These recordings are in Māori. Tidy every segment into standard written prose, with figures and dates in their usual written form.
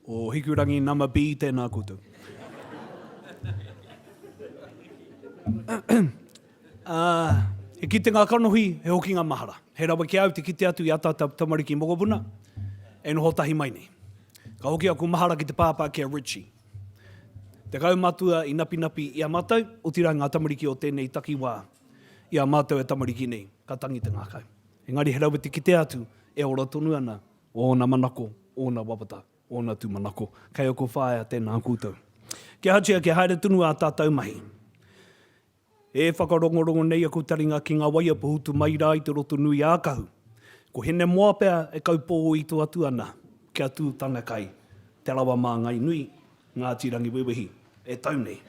o Hikurangi Nama B tēnā koutou. He kite ngā kanohi, he hoki ngā mahara. He rawa ki au te kite atu i ata tamariki mokopuna, e noho tahi mai nei. Ka hoki aku mahara ki te pāpā kia Richie. Te kaumatua i napi i a mātou, o tira ngā tamariki o tēnei takiwā i a mātou e tamariki nei, ka tangi te ngā kau. Engari he rawa te kite atu, e ora tonu ana, o na manako, o na wapata, o na tu manako. Kei oko whaia tēnā koutou. Kia hatia kia haere tunu a tātou mahi. E whakarongorongo nei aku taringa ki ngā waia puhutu mai rā i te roto nui ākahu. Ko hene moa pēr e kaupō i tu atu ana, kia tūtanga kai, te rawa mā ngai nui, ngā tirangi wewehi, e tau nei.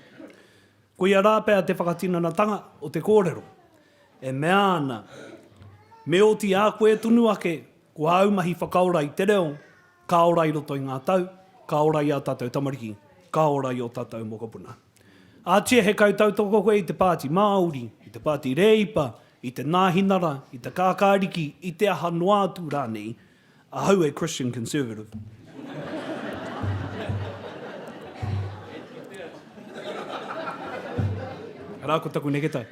Ko ia rā pēr te whakatinanatanga o te kōrero, e mea ana, me o ti a koe tunu ake, ko aumahi whakaora i te reo, ka ora i roto i ngā tau, ka ora i a tātou tamariki, ka ora i o tātou mokopuna. Ātia he kautau toko koe i te pāti Māori, i te pāti Reipa, i te Ngāhinara, i te Kākāriki, i te aha noatu rānei, a hau e Christian Conservative. Rā ko taku neketai.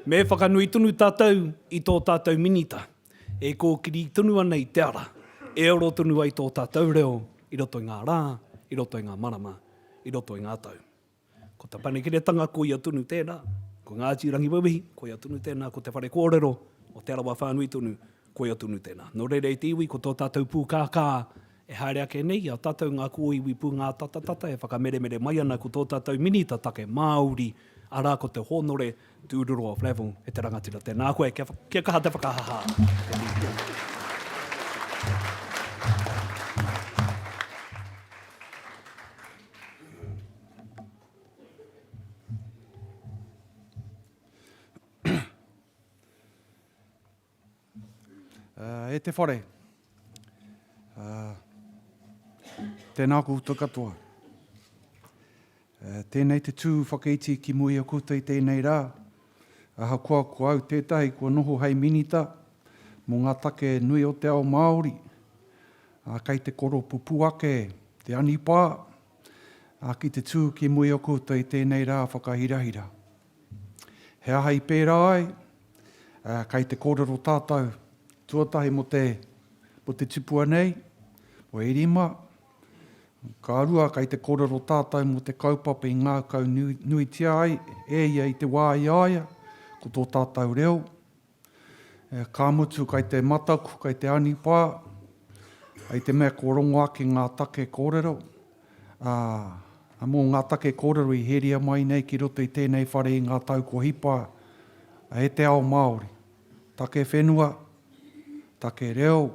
Me whakanui tunu tātou i tō tātou minita, e kōkiri tunu ana i te ara, e oro tunu ai tō tātou reo, i roto i ngā rā, i roto i ngā marama, i roto i ngā tau. Ko te panekiretanga ko ia tunu tēnā, ko ngā tirangi wawihi, ko ia tunu tēnā, ko te whare kōrero, o te arawa whānui tunu, ko ia tunu tēnā. Nō reire i te iwi, ko tō tātou pūkākā, e haere ake nei, a tātou ngā kōiwi pū ngā tatatata, e whakamere mai ana ko tō tātou minita take Māori, arā ko te honore, tūruro of level, e te rangatira tēnā koe, kia kaha te whakahaha. E te whare, tēnā koutou katoa. Tēnei te tū whakaiti ki mui a koutou i tēnei rā. Aha kua au tētahi kua noho hei minita, mō ngā take nui o te ao Māori. Kei te koro pupu ake, te anipā. Ki te tū ki mui a koutou i tēnei rā whakahirahira. He aha i pērā ai, kei te kōrero tātou. Tuatahi mo te tupua nei, o Erima. Ka arua kei te kōrero tātou mo te kaupapa i ngā kau nui tia ai, e ia i te wā i aia, ko tō tātou reo. Ka mutu kei te mataku, kei te anipā, ai te mea ko rongo ake ngā take kōrero. Mō ngā take kōrero i heria mai nei ki roto i tēnei whare i ngā tau ko hipa, e te ao Māori. Take whenua, take reo,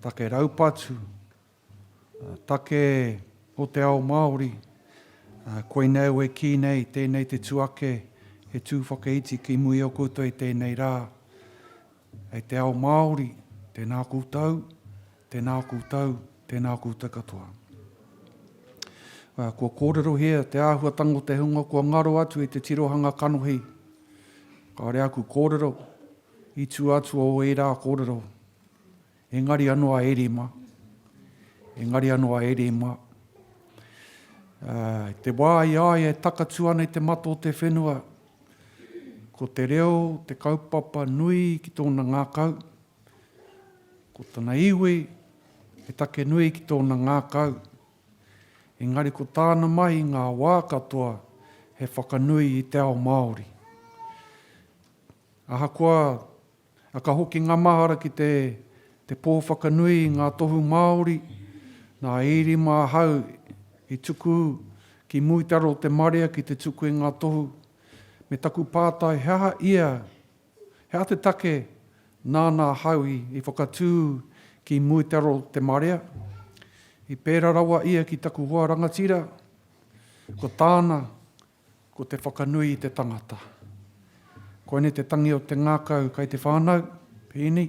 take raupatu, take o te ao Māori, koe neu e ki nei, tēnei te tuake, he tū whakaiti ki mui o koutou i tēnei rā. E te ao Māori, tēnā koutou, tēnā koutou, tēnā koutou katoa. Kua kōrero hea, te āhuatango te hunga, kua ngaro atu i te tirohanga kanohi. Ka rea ku kōrero, i tū atu o e rā kōrero. Engari anō a Erima. Engari anō a Erima. Te wā i ai e takatu ana i te mato o te whenua. Ko te reo, te kaupapa nui ki tōna ngākau. Ko tana iwi, e take nui ki tōna ngākau. Engari ko tāna mai ngā wā katoa, he whakanui i te ao Māori. Aha kua, ka hoki ngā mahara ki te pō whakanui i ngā tohu Māori, nā Erima hau i tuku ki muitaro te marea ki te tuku i ngā tohu, me taku pātai hea ia, hea te take nāna hau i whakatū ki muitaro te marea, i pēra rawa ia ki taku hoa rangatira, ko tāna, ko te whakanui i te tangata. Koine te tangi o te ngākau kai te whānau, pēni,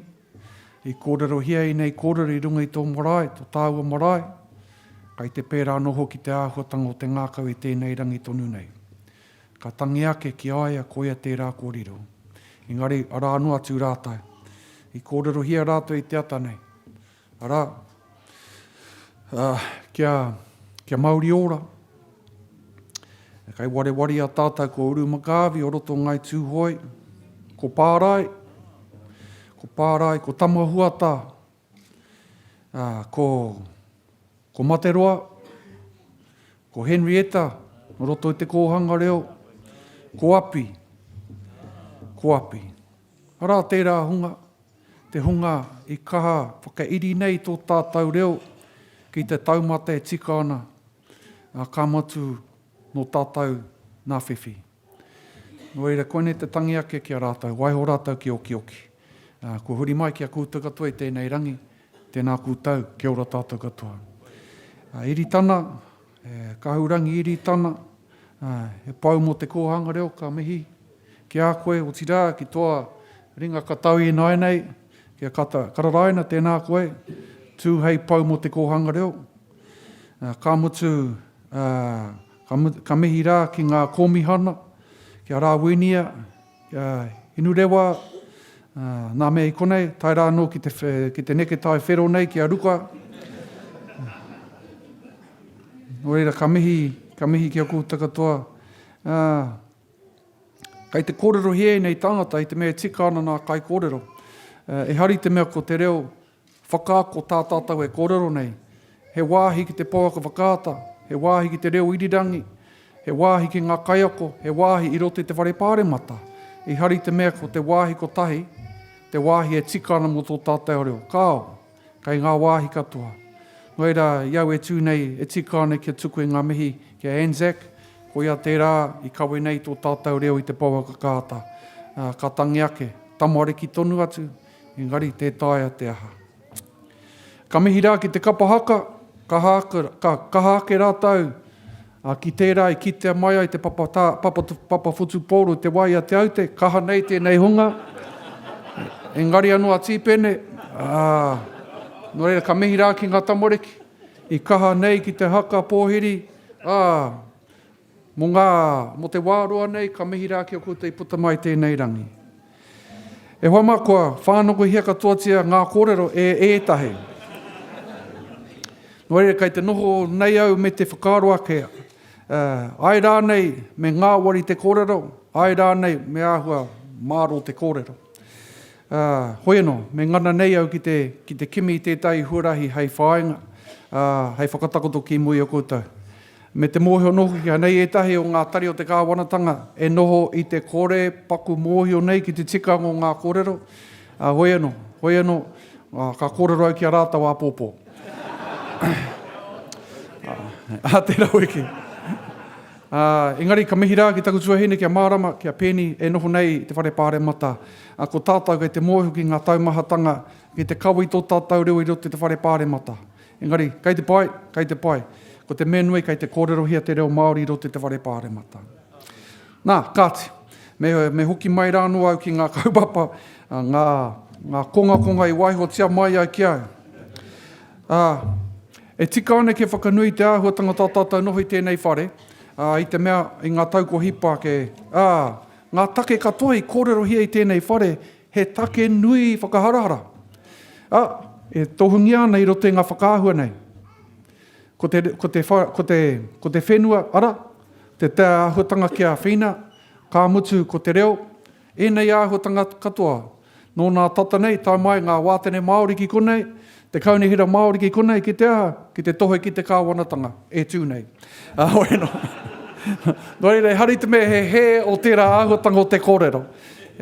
i kōrero hia i nei kōrero i runga i tō marae, tō tāua marae, kai te pēra noho ki te āhuatanga o te ngākau i tēnei rangi tonu nei. Ka tangi ake ki aia koia tērā kōrero. Engari, ara anō atu rātai. I kōrero hia rātou i te ata nei. Ara, kia Māori ora. Kai wari a tātou ko uru makāwi o roto ngai tūhoi. Ko Pārai, ko Tamahuata, ko Materoa, ko Henrietta, o roto i te kōhanga reo, ko Api. Ara tērā hunga, te hunga i kaha whakairi nei tō tātou reo ki te taumata e tika ana ka matu no tātou nā whiwhi. No reira, koe te tangi ake ki a rātou, waiho rātou ki oki. Ko huri mai ki a kūtau katoa i tēnei rangi, tēnā kūtau, kia ora tātou katoa. Iri tana, kahurangi iri tana, e pau mo te kōhanga reo, ka mihi, ki a koe o tira, ki toa ringa katau i nei, ki a kararaina tēnā koe, tū hei pau mo te kōhanga reo. Ka mutu, ka mihi rā ki ngā kōmihana, ki a rāwinia, inu rewa, nā mea i konei, tai rā no ki te neke tai whero nei, ki a ruka. No reira, ka mihi ki a kūtau katoa. Kei te kōrero hie nei tangata, i te mea tika ana nā kai kōrero. E hari te mea ko te reo, whakaako tā tātou e kōrero nei. He wāhi ki te pōaka whakaata, he wāhi ki te reo irirangi, he wāhi ki ngā kaiako, he wāhi i rote te whare pāremata. I hari te mea ko te wāhi ko tahi, te wāhi e tika ana mo tō tātou reo. Kāo, kei ngā wāhi katoa. No reira, iau e tū nei, e tika ana ki a tuku i ngā mihi ki a Anzac, ko ia tērā i kawe nei tō tātou reo i te pōaka kāta. Ka tangi ake, tamuare ki tonu atu, engari te taia te aha. Ka mihi rā ki te kapahaka, ka hake rātou, ki tērā i kitea mai ai te papa futu pōru te wai a te aute, kaha nei tēnei hunga, engari anua tīpene, no reira ka mihi rā ki ngā tamoreki, i kaha nei ki te haka pōhiri, mo te wāroa nei, ka mihi rā ki o koutou i puta mai tēnei rangi. E hoa makua, whānoko hia katoatia ngā kōrero e ētahi. No reira, kei te noho nei au me te whakaroa kea. Ai rā nei me ngā wari te kōrero, ai rā nei me āhua māro te kōrero. Hoi anō, me ngana nei au ki te kimi i tētai huarahi hei whāinga, hei whakatakoto ki mui o koutou. Me te mōhio noho ki nei etahi o ngā tari o te kāwanatanga, e noho i te kore paku mōhio nei ki te tikanga o ngā kōrero. Hoi anō, ka kōrero au ki a rātau a pōpō. Tērā wiki. Engari, ka mihi rā ki taku tuahine ki a Mārama, ki a Peni, e noho nei te whare pāremata. Ko tātou kei te mōhio ki ngā taumahatanga, ki te kawi tō tātou reo i roto te whare pāremata. Engari, kei te pai. Ko te menui kei te kōrero hia te reo Māori i roto te whare pāremata. Nā, kāti, me hoki mai rānu au ki ngā kaupapa, ngā konga i waiho tia mai ai ki au. E tika ana ke whakanui te āhuatanga tātātou noho i tēnei whare, i te mea i ngā tauko hipa ke, ngā take katoa i kōrero hia i tēnei whare, he take nui whakaharahara. E tohungi ana i roto i ngā whakaahua nei. Ko te whenua, te āhuatanga ki a whina, ka mutu ko te reo, enei āhuatanga katoa. Nō nā tata nei, tai mai ngā wātene Māori ki konei, te kaunihira Māori ki konei ki te aha, ki te tohe ki te kāwanatanga, e tū nei. Hoi no. No reira, hari te me he o tērā āhuatanga o te kōrero.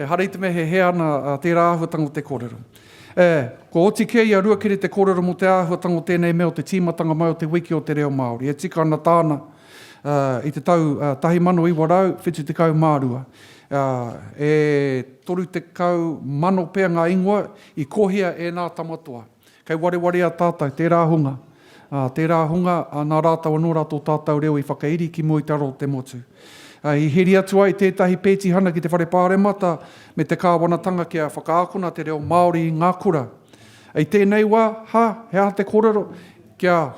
Hari te me he ana tērā āhuatanga o te kōrero. Ko oti kei a rua kiri te kōrero mo te āhuatanga o tēnei mea o te tīmatanga mai o te wiki o te reo Māori. E tika ana tāna i te tau tahi mano i warau, whitu te kau mārua. E toru te kau mano pēr ngā ingoa i kohia e nā tamatua. Kei ware a tātou, tērā hunga. Tērā hunga, nā rātau anō rātou tātou reo i whakairi ki mui taro te motu. I hiri atu ai tētahi pēti hana ki te whare pāremata me te kāwanatanga ki a whakaakona te reo Māori i ngā kura. I tēnei wā, he a te kōrero, kia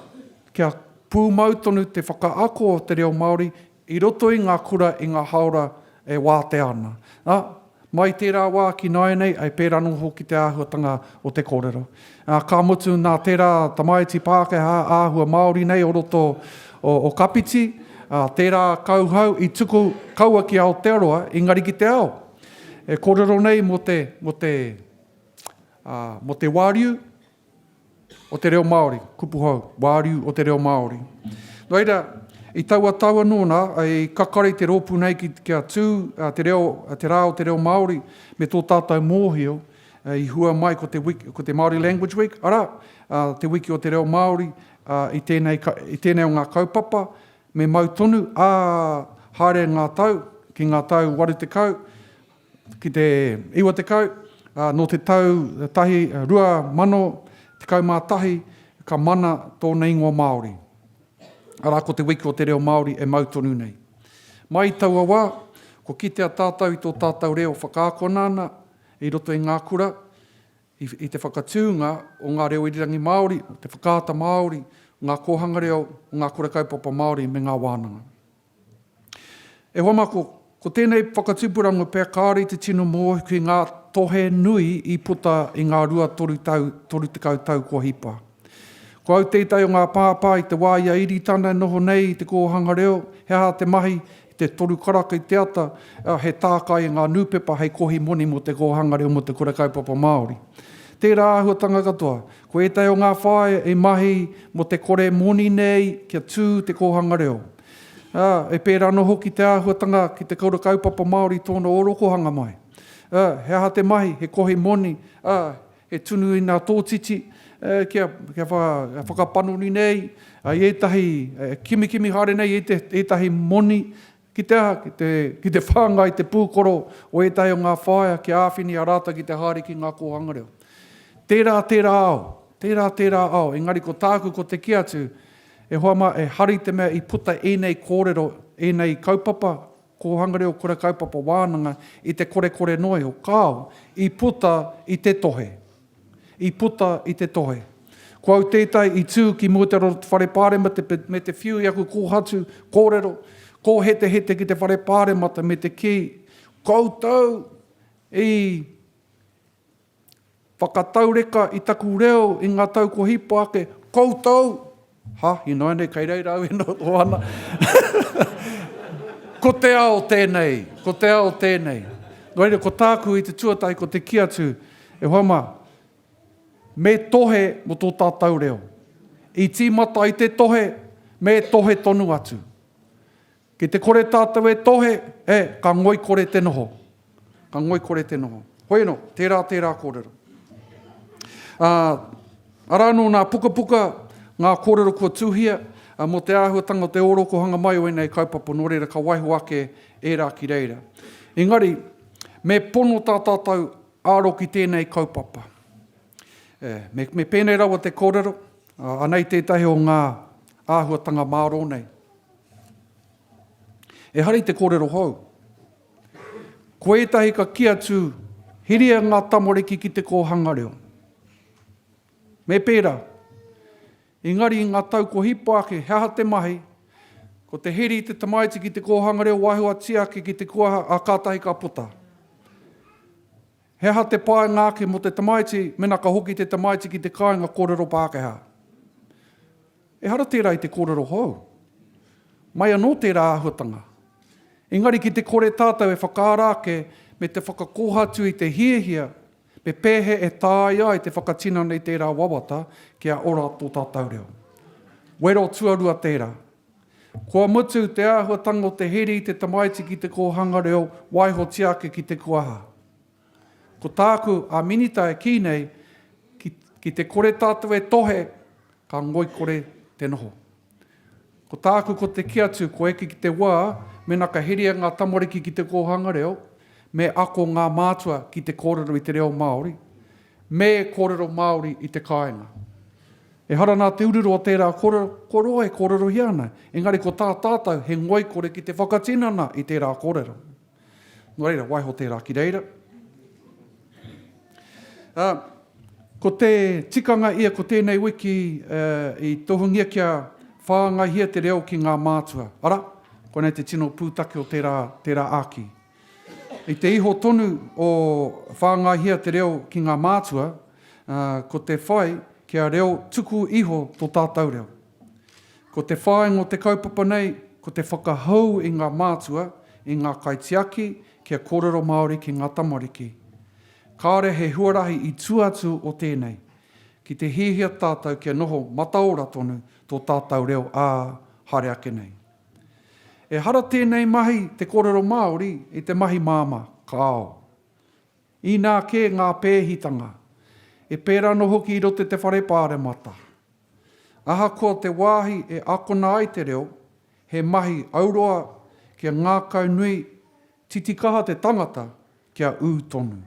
pūmautonu te whakaako o te reo Māori i roto i ngā kura i ngā haora e wā te ana. Mai tērā wā ki nai nei, ai pērā no hoki te āhuatanga o te kōrero. Ka mutu nā tērā tamaiti Pākehā āhua Māori nei o roto o Kapiti, tērā kauhau i tuku kaua ki Aotearoa, engari ki te ao. E kōrero nei mo te wāriu o te reo Māori, kupuhau, wāriu o te reo Māori. Noira, i taua nōna, i kakare te rōpu nei ki a tū, te rā o te reo Māori, me tō tātou mōhio, i hua mai ko te Māori Language Week, te wiki o te reo Māori, i tēnei o ngā kaupapa, me mau tonu, haere ngā tau, ki ngā tau waru te kau, ki te iwa te kau, no te tau tahi rua mano, te kau mā tahi, ka mana tōna ingoa Māori. Arā ko te wiki o te reo Māori e mautonu nei. Mai taua wā, ko kitea tātou i tō tātou reo whakaakonana, i roto i ngā kura, i te whakatūnga o ngā reo irirangi Māori, te whakaata Māori, ngā kōhanga reo, ngā kura kaupapa Māori me ngā wānanga. E hoa mako, ko tēnei whakatūpurango pēr kāri te tino mō ki ngā tohe nui i puta i ngā rua toru te kautau kua hipa. Ko au teitai o ngā pāpā i te wāia iri tāna noho nei i te kōhanga reo, he aha te mahi i te toru karaka i te ata, he tākai i ngā nūpepa hei kohi moni mo te kōhanga reo mo te kura kaupapa Māori. Tērā āhuatanga katoa, ko etai o ngā whae e mahi mo te kore moni nei kia tū te kōhanga reo. E pērā no hoki te āhuatanga ki te kura kaupapa Māori tōna orokohanga mai. He aha te mahi, he kohi moni, he tunu i ngā tōtiti, kia whakapanuri nei, i etahi kimi haere nei, etahi moni, ki te aha, ki te whāngai, te pūkoro, o etahi o ngā whaia, ki āwhini a rāta ki te haere ki ngā kōhanga reo. Tērā ao, engari ko tāku ko te kiatu, e hoama e hari te mea i puta enei kōrero, enei kaupapa, kōhanga reo kura kaupapa wānanga, i te kore noi o kāo, i puta i te tohe. Ko au tētai i tū ki mūtero whare pāremata me te whiu iaku kōhatu, kōrero, ko hete ki te whare pāremata me te ki, koutou i whakataureka i taku reo i ngā tau ko hipo ake, koutou, i nai nei, kei reira au e no o ana. Ko te ao tēnei. Noire, ko tāku i te tuatai ko te kiatu, e hoama, me tohe mo tō tātou reo. I tīmata i te tohe, me tohe tonu atu. Ki te kore tātou e tohe, ka ngoi kore te noho. Hoi no, tērā kōrero. Arano nā puka, ngā kōrero kua tūhia, mo te āhuatanga o te orokohanga mai o enei kaupapa no reira ka waiho ake e rā ki reira. Engari, me pono tā tātou aro ki tēnei kaupapa. Me pēnei rawa te kōrero, anei tētahi o ngā āhuatanga māro nei. E hari te kōrero hou. Ko etahi ka kia tū, hiria ngā tamoreki ki te kōhanga reo. Me pēra, engari i ngā tau ko hipo ake, hea te mahi, ko te hiri te tamaiti ki te kōhanga reo, waihua tiake ki te kuaha a kātahi ka puta. He ha te pae ngāke mo te tamaiti, mena ka hoki te tamaiti ki te kāinga kōrero Pākehā. E hara tērā i te kōrero hou. Mai anō tērā āhuatanga. Engari ki te kore tātou e whakaarake me te whakakohatu i te hiehia, me pēhe e tāia i te whakatina nei tērā wawata kia ora tō tātou reo. Wero tuarua tērā. Kua mutu te āhuatanga o te hiri te tamaiti ki te kōhanga reo, waiho tiake ki te kuaha. Ko tāku a minita e ki nei, ki te kore tātou e tohe, ka ngoi kore te noho. Ko tāku ko te kiatu, ko eki ki te wā, mena ka hiria ngā tamoreki ki te kōhanga reo, me ako ngā mātua ki te kōrero i te reo Māori, me kōrero Māori i te kāinga. E hara nā te ururu o tērā kōrero hiana, engari ko tātātou he ngoi kore ki te whakatinana i tērā kōrero. No reira, waiho tērā ki reira. Ko te tikanga ia ko tēnei wiki i tohungia kia whāngahia te reo ki ngā mātua. Ara, konei te tino pūtake o tērā āki. I te iho tonu o whāngahia te reo ki ngā mātua, ko te whai kia reo tuku iho tō tātou reo. Ko te whai ngō te kaupapa nei, ko te whakahau i ngā mātua, i ngā kaitiaki, kia kōrero Māori ki ngā tamariki. Kāre he huarahi i tuatu o tēnei, ki te hihia tātou kia noho mataora tonu tō tātou reo hare ake nei. E hara tēnei mahi te kōrero Māori i te mahi māma, kāo. I nā kē ngā pēhitanga, e pērā no hoki i rote te whare pāre mata. Aha ko te wāhi e akona ai te reo, he mahi auroa kia ngā kau nui, titikaha te tangata kia ū tonu.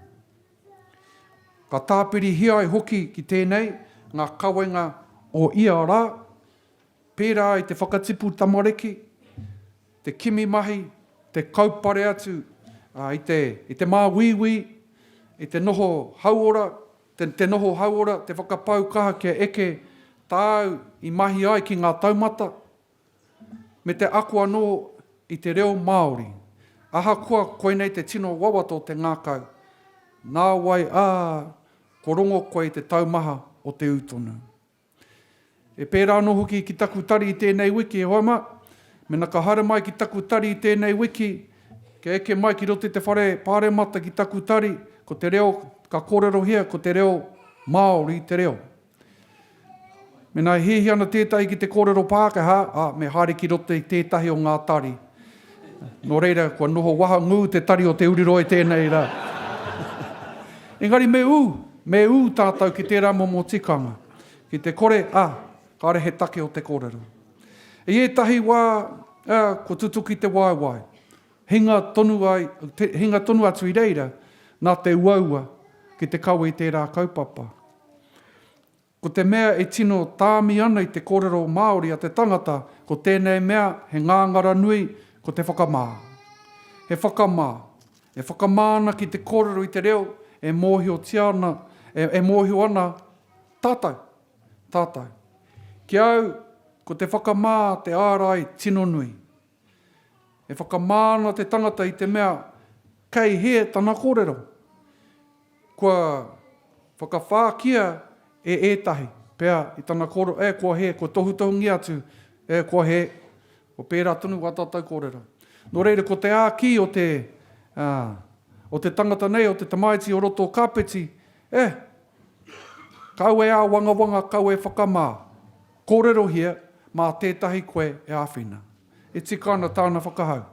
Ka tāpiri hiai hoki ki tēnei, ngā kawenga o ia rā, pērā i te whakatipu tamariki, te kimi mahi, te kaupare atu, i te māwiwi, i te noho hauora, te noho hauora, te whakapau kaha kia eke tāu i mahi ai ki ngā taumata, me te ako anō i te reo Māori. Aha kua koe nei te tino wawato te ngākau. Nā wai ko rongo koe te taumaha o te utonu. E pērā no hoki ki taku tari i tēnei wiki e hoama, mena ka hara mai ki taku tari i tēnei wiki, ke eke mai ki rote te whare pāre mata ki taku tari, ko te reo, ka kōrero hea, ko te reo Māori te reo. Mena hihi ana tētai ki te kōrero Pākehā, me haere ki rote i tētahi o ngā tari. Nō reira, kua noho waha ngū te tari o te uriroe tēnei rā. Engari me ū tātou ki tērā momo tikanga, ki te kore, kāre he take o te kōrero. E ētahi wā, ko tutuki te waiwai. Hinga tonu atu i reira, nā te uaua ki te kaua i tērā kaupapa. Ko te mea e tino tāmi ana i te kōrero Māori a te tangata, ko tēnei mea he ngāngara nui, ko te whakamā. He whakamā. E whakamāna ki te kōrero i te reo, e mōhio tiana, e mōhio ana tātou. Tātou. Ki au, ko te whakamā te ārai tino nui. E whakamāna te tangata i te mea kei he tana kōrero. Kua whakawhākia e ētahi. Pea i tana kōrero, kua he, kua tohutohungi atu, kua he, ko pērā tunu wa tātou kōrero. Nō reira, ko te āki o te tangata nei, o te tamaiti o roto o kāpeti, kau e ā wanga, kau e whakamā. Kōrero hia, mā tētahi koe e āwhina. E tika ana tāna whakahau.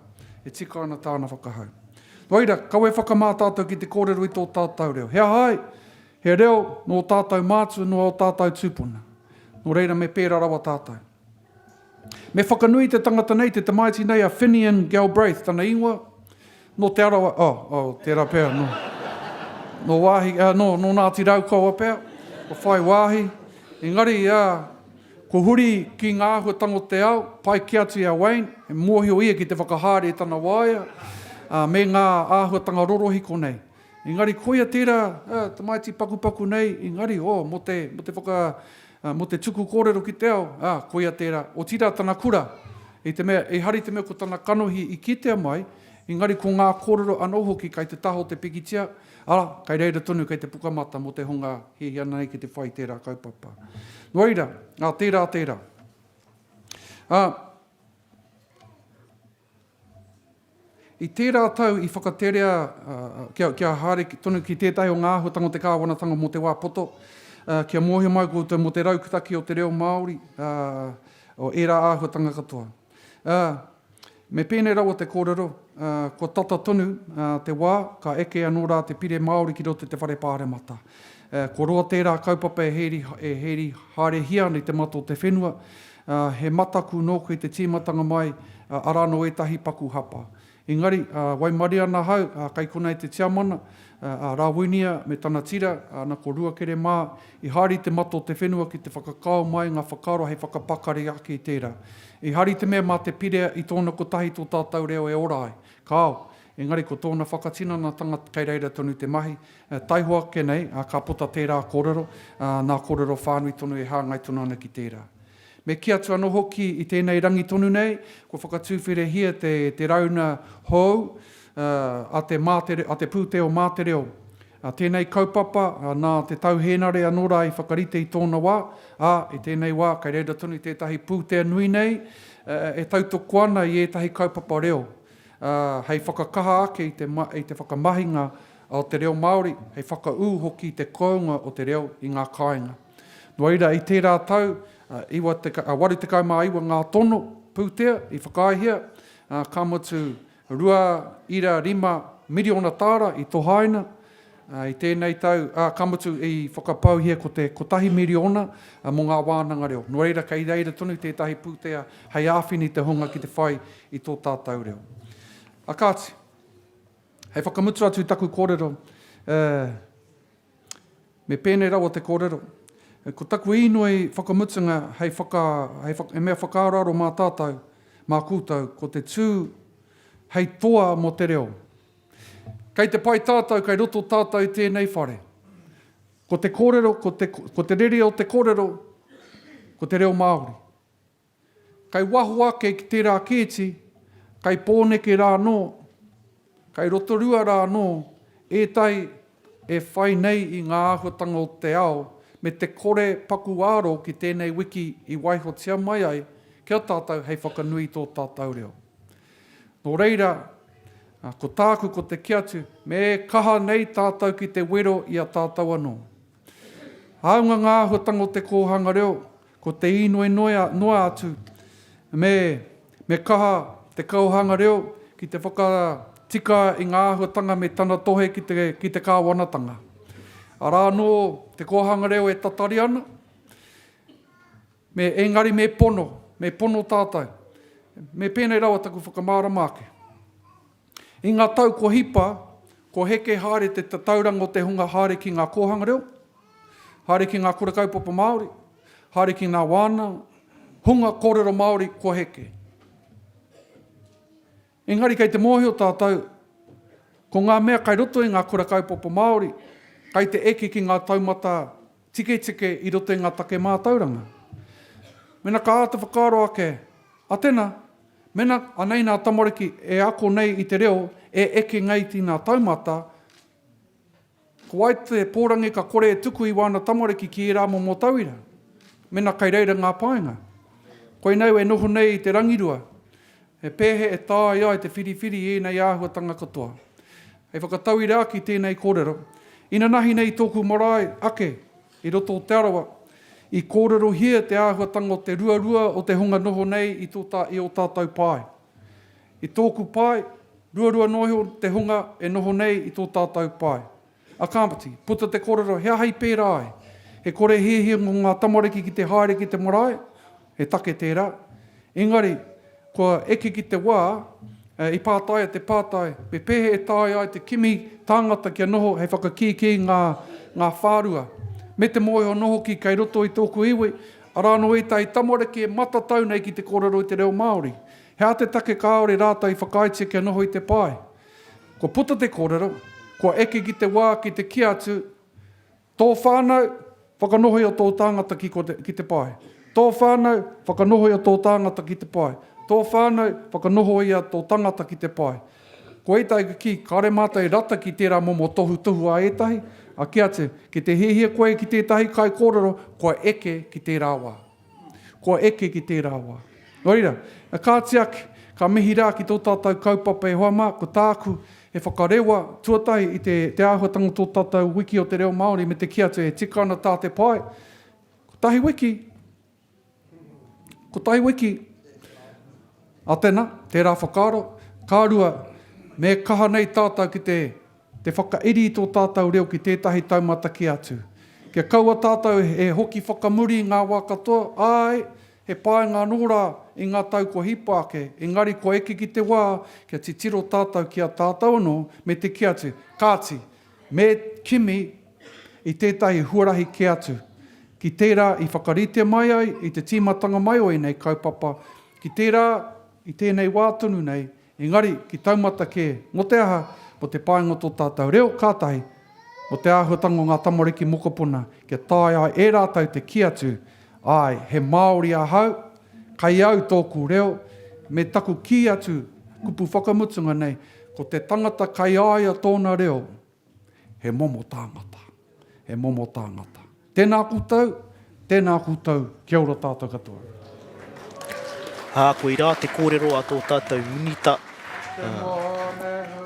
Noira, kau e whakamā tātou ki te kōrero i tō tātou reo. Hea hai, he reo no tātou mātua, no tātou tūpuna. Nō reira me pēra rawa tātou. Me whakanui te tangata nei, te tamaiti nei a Finian Galbraith, tana ingoa, no te arawa, tērā pēr, no wāhi, no Ngāti Raukaua pēr, o whai wāhi. Engari, ko huri ki ngā ahuatango te au, pai ki atu a Wayne, e mōhio ia ki te whakahāre i tana waia, me ngā ahuatanga rorohi ko nei. Engari, koia tērā, tamaiti pakupaku nei, engari, mo te tuku kōrero ki te au, koia tērā, o tira tana kura, i hari te mea ko tana kanohi i kitea mai, engari ko ngā kōrero anoho ki kai te taho te pikitia, kai reira tonu kai te pukamata mo te honga hi ana nei ki te whai tērā kaupapa. Noira, tērā. I tērā tau i whakaterea, kia haere tonu ki tētahi o ngā ahuatanga te kāwanatanga mo te wāpoto, kia mōhio mai koutou mo te raukataki o te reo Māori, o era ahuatanga katoa. Me pēnei rawa te kōrero, ko tata tonu te wā, ka eke anō rā te pire Māori ki rote te whare pāre mata. Ko roa tērā kaupapa e heri haere hia nei te mato te whenua, he mataku nō koe te tīmatanga mai arano etahi paku hapa. Engari, wai mari ana hau, kai konei te tiamana, rāwinia me tana tira, na ko rua kere mā, i hari te mato te whenua ki te whakakao mai, ngā whakaro hei whakapakari ake i tērā. I hari te mea mā te pire i tōna kotahi tō tātou reo e orai. Kāo, engari ko tōna whakatina na tanga kei reira tonu te mahi, taihua ke nei, ka pota tērā kōrero, nā kōrero whānui tonu e hāngai tonu ana ki tērā. Me ki atu anō hoki i tēnei rangi tonu nei, ko whakatūwhere hia te rauna hou, a te pūteo mātereo. Tēnei kaupapa, nā te tauhenare anora i whakarite i tōna wā, i tēnei wā, kai reira tunu tētahi pūtea nui nei, e tautoko ana i ētahi kaupapa reo. Hei whakakaha ake i te whakamahinga o te reo Māori, hei whakaū hoki i te kounga o te reo i ngā kāinga. Nō reira, i tērā tau, waru te kaumā iwa ngā tono pūtea i whakaihia, ka motu 2.5 miliona tāra i tō haina, I tēnei tau, ka mutu i whakapau hia ko te kotahi miliona mō ngā wānanga reo. Nō reira, kei reira tonu tētahi pūtea, hei āwhini te hunga ki te whai i tō tātou reo. Kāti, hei whakamutu atu taku kōrero, me pēnei rau o te kōrero. Ko taku inoi whakamutunga, e mea whakaararo mā tātou, mā kūtau, ko te tū hei toa mo te reo. Kei te pai tātou, kei roto tātou i tēnei whare. Ko te kōrero, ko te rere o te kōrero, ko te reo Māori. Kei wahu ake ki tērā kēti, kei pōneke rā nō, kei rotorua rā nō, ētai e whai nei i ngā āhuatanga o te ao, me te kore paku aro ki tēnei wiki i waiho tia mai ai, kia tātou hei whakanui tō tātou reo. Nō reira, ko tāku, ko te kiatu, me kaha nei tātou ki te wero i a tātou anō. Aunga ngā āhuatanga o te kōhanga reo, ko te inoe noa atu, me kaha te kōhanga reo ki te whakatika i ngā āhuatanga me tana tohe ki te kāwanatanga. Arā nō te kōhanga reo e tatari ana, engari me pono tātou, me pēnei rawa taku whakamāramake. I ngā tau ko hipa, ko heke haere te tauranga o te hunga haere ki ngā kōhanga reo, haere ki ngā kura kaupapa Māori, haere ki ngā wāna, hunga kōrero Māori ko heke. Engari kei te mōhio tātou, ko ngā mea kai roto i ngā kura kaupapa Māori, kai te eke ki ngā taumata tike i roto i ngā take mātauranga. Mena ka āta whakaro ake, atena, mena anei nā tamariki e ako nei i te reo e eke ngai tina taumata, ko ai te pōrangi ka kore e tuku i wana tamariki ki e rā mo tauira. Mena kai reira ngā painga. Koe nau e noho nei i te rangirua, e pēhe e tāi ai te whiriwhiri e nei āhuatanga katoa. E whakatauira aki tēnei kōrero. Ina nahi nei tōku marae ake i roto o te arawa, I kōrero hia te āhuatanga o te ruarua o te hunga noho nei i o tātou pai. I tōku pai, ruarua noho te hunga e noho nei i tō tātou pai. A kāmpati, puta te kōrero, hea hei pērā ai. He kore hehia ngō ngā tamariki ki te haere ki te marae, he take tērā. Engari, kua eke ki te wā, i pātai te pātai, me pehe e tāi ai te kimi tāngata kia noho, hei whakakiki ngā whārua. Me te moe o noho ki kei roto i tōku iwi, arano i tai tamariki e matatau nei ki te kōrero i te reo Māori. Hea te take kāore rātai whakaitia kia noho i te pai. Ko puta te kōrero, ko eke ki te wā ki te ki atu, tō whānau, whakanohoi o tō tāngata ki te pai. Tō whānau, whakanohoi o tō tāngata ki te pai. Tō whānau, whakanohoi o tō tangata ki te pai. Ko eitai ki, kāre mātai rata ki tērā momo tohu a etahi, a ki atu, ki te hehia koe ki tētahi kai kōrero, ko eke ki tērā wā. Ko eke ki tērā wā. Noira, kāti ake, ka mihi rā ki tō tātou kaupapa e hoama, ko tāku e whakarewa tuatahi i te āhuatanga tō tātou wiki o te reo Māori me te ki atu e tika ana tā te pai. Ko tahi wiki, a tēnā, tērā whakaro, kārua, me kaha nei tātou ki te whakairi i tō tātou reo ki tētahi taumata ki atu. Kia kaua tātou e hoki whakamuri ngā wā katoa, ai, he pai ngā nora i ngā tau ko hipa ake, engari ko eke ki te wā, kia titiro tātou ki a tātou anō, me te ki atu, kāti, me kimi i tētahi huarahi ki atu. Ki tērā i whakarite mai ai, i te tīmatanga mai oi nei kaupapa, ki tērā i tēnei wātunu nei, engari ki taumata ke, mo te aha, mo te pāinga tō tātou reo kātahi, mo te āhuatanga ngā tamariki mokopuna, kia tāi ai e rātau te ki atu, ai, he Māori ahau, kai au tōku reo, me taku ki atu, kupu whakamutunga nei, ko te tangata kai aia tōna reo, he momo tāngata. He momo tāngata. Tēnā koutou, kia ora tātou katoa. Koe rā te kōrero a tō tātou minita.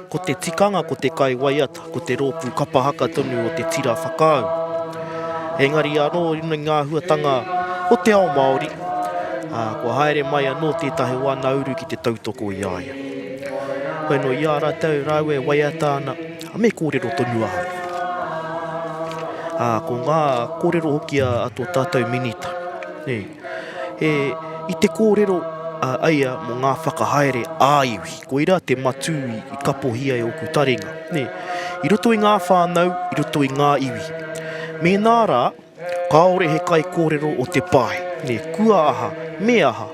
Ko te tikanga, ko te kai waiata, ko te rōpū kapahaka tonu o te tira whakāu. Engari anō ina ngā huatanga o te ao Māori. Kua haere mai anō tētahi wā nauru ki te tautoko i aia. Koe no ia rātau rāue waiata ana, a me kōrero tonu aha. Ko ngā kōrero hoki a tō tātou minita. I te kōrero aia mo ngā whakahaere āiwi. Ko ira te matū i kapohia e oku taringa. I roto i ngā whānau, i roto i ngā iwi. Me nā rā, kāore he kai kōrero o te pai. Kua aha, me aha.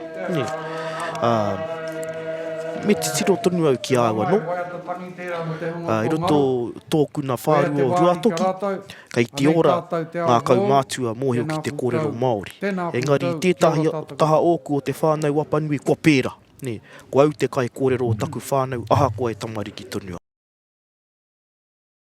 Me te tiro tonu au ki aua, no? I roto tōku nā whārua o Ruatoki, kei te ora ngā kaumātua mōheo ki te kōrero Māori. Engari, tētahi taha ōku o te whānau wapanui, kua pēra. Ko au te kai kōrero o taku whānau, aha koe tamariki tonu.